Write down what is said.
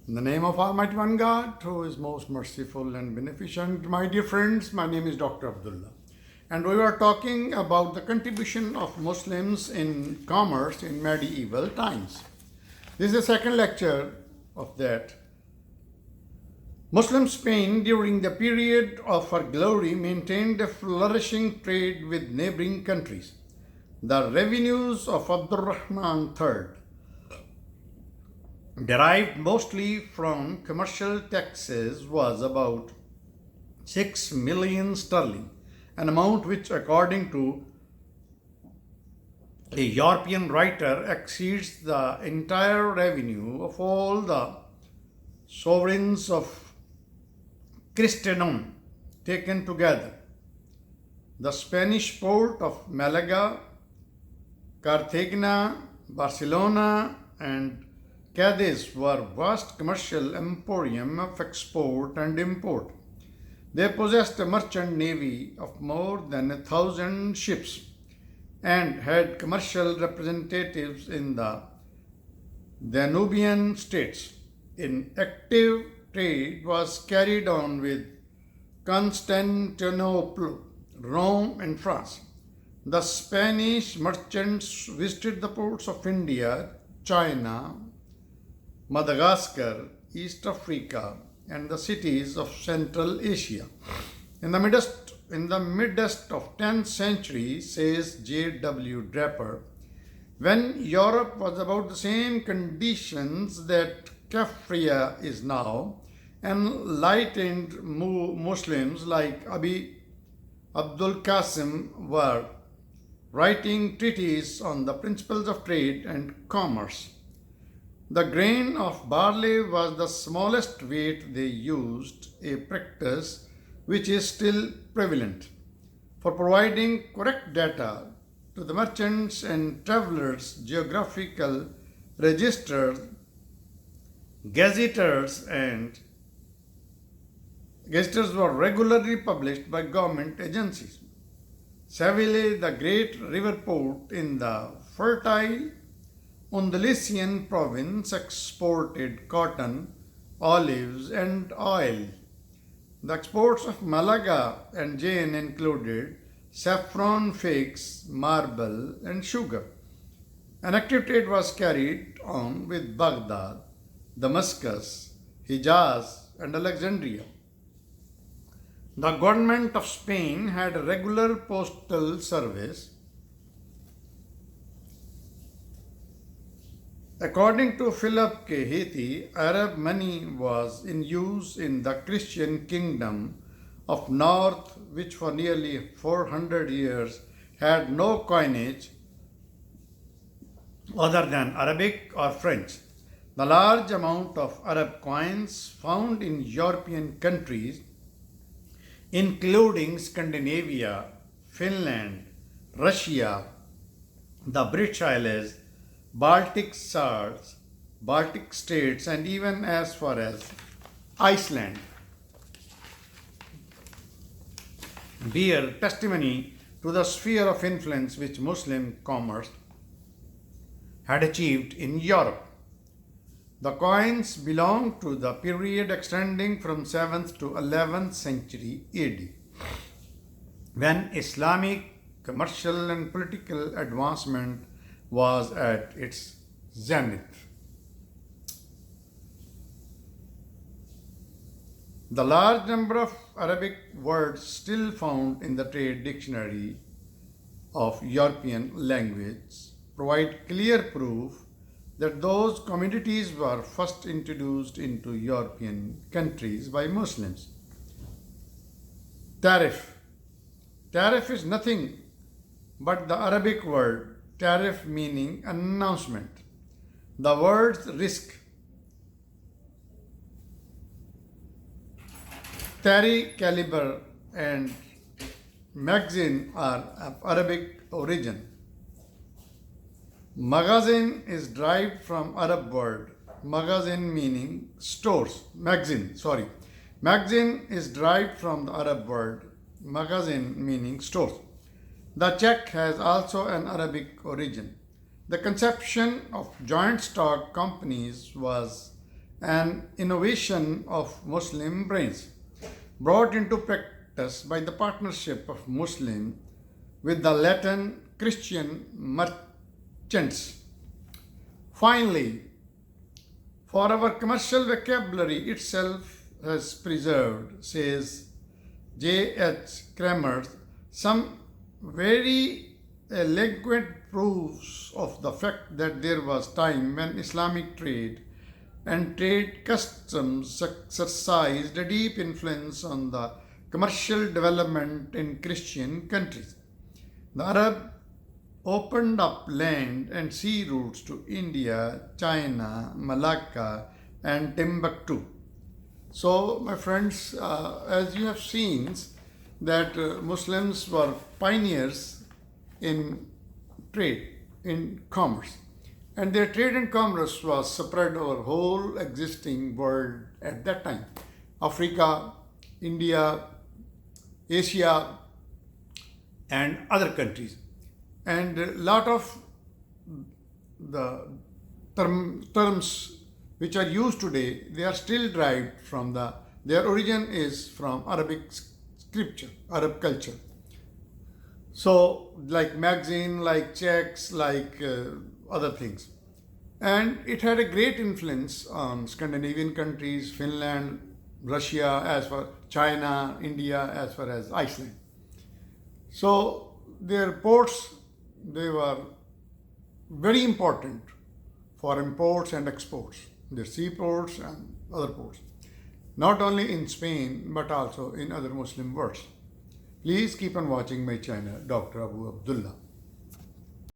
In the name of Almighty One God, who is most merciful and beneficent, my dear friends, my name is Dr. Abdullah. And we are talking about the contribution of Muslims in commerce in medieval times. This is the second lecture of that. Muslim Spain during the period of her glory maintained a flourishing trade with neighboring countries. The revenues of Abdurrahman III, derived mostly from commercial taxes, was about 6 million sterling, an amount which, according to a European writer, exceeds the entire revenue of all the sovereigns of Christendom taken together. The Spanish port of Malaga, Cartagena, Barcelona, and Cadiz were vast commercial emporium of export and import. They possessed a merchant navy of more than 1,000 ships and had commercial representatives in the Danubian states. An active trade was carried on with Constantinople, Rome, and France. The Spanish merchants visited the ports of India, China, Madagascar, East Africa, and the cities of Central Asia. In the midst of 10th century, says J.W. Draper, when Europe was about the same conditions that Caphria is now, enlightened Muslims like Abdul Qasim were writing treatises on the principles of trade and commerce. The grain of barley was the smallest weight they used, a practice which is still prevalent. For providing correct data to the merchants and travelers, geographical registers, gazetters were regularly published by government agencies. Seville, the great river port in the fertile Andalusian province, exported cotton, olives, and oil. The exports of Malaga and Jaen included saffron, figs, marble, and sugar. An active trade was carried on with Baghdad, Damascus, Hijaz, and Alexandria. The government of Spain had a regular postal service. According to Philip K. Hathi, Arab money was in use in the Christian kingdom of North, which for nearly 400 years had no coinage other than Arabic or French. The large amount of Arab coins found in European countries, including Scandinavia, Finland, Russia, the British Isles, Baltic states, and even as far as Iceland, bear testimony to the sphere of influence which Muslim commerce had achieved in Europe. The coins belong to the period extending from 7th to 11th century AD, when Islamic commercial and political advancement was at its zenith. The large number of Arabic words still found in the trade dictionary of European language provide clear proof that those commodities were first introduced into European countries by Muslims. Tariff. Tariff is nothing but the Arabic word tariff, meaning announcement. The words risk, tari, caliber, and magazine are of Arabic origin. Magazine is derived from Arab word magazine, meaning stores. Magazine is derived from the Arab word magazine, meaning stores. The check has also an Arabic origin. The conception of joint stock companies was an innovation of Muslim brains, brought into practice by the partnership of Muslim with the Latin Christian merchants. Finally, for our commercial vocabulary itself has preserved, says J.H. Kramer, some very eloquent proofs of the fact that there was time when Islamic trade and trade customs exercised a deep influence on the commercial development in Christian countries. The Arab opened up land and sea routes to India, China, Malacca, and Timbuktu. So, my friends, as you have seen, that Muslims were pioneers in trade, in commerce, and their trade and commerce was spread over whole existing world at that time: Africa, India, Asia, and other countries. And a lot of the terms which are used today, they are still derived from their origin is from Arabic scripture, Arab culture. So, like magazine, like checks, like other things. And it had a great influence on Scandinavian countries, Finland, Russia, as far China, India, as far as Iceland. So, their ports, they were very important for imports and exports, their seaports and other ports, not only in Spain but also in other Muslim worlds. Please keep on watching my channel, Dr. Abu Abdullah.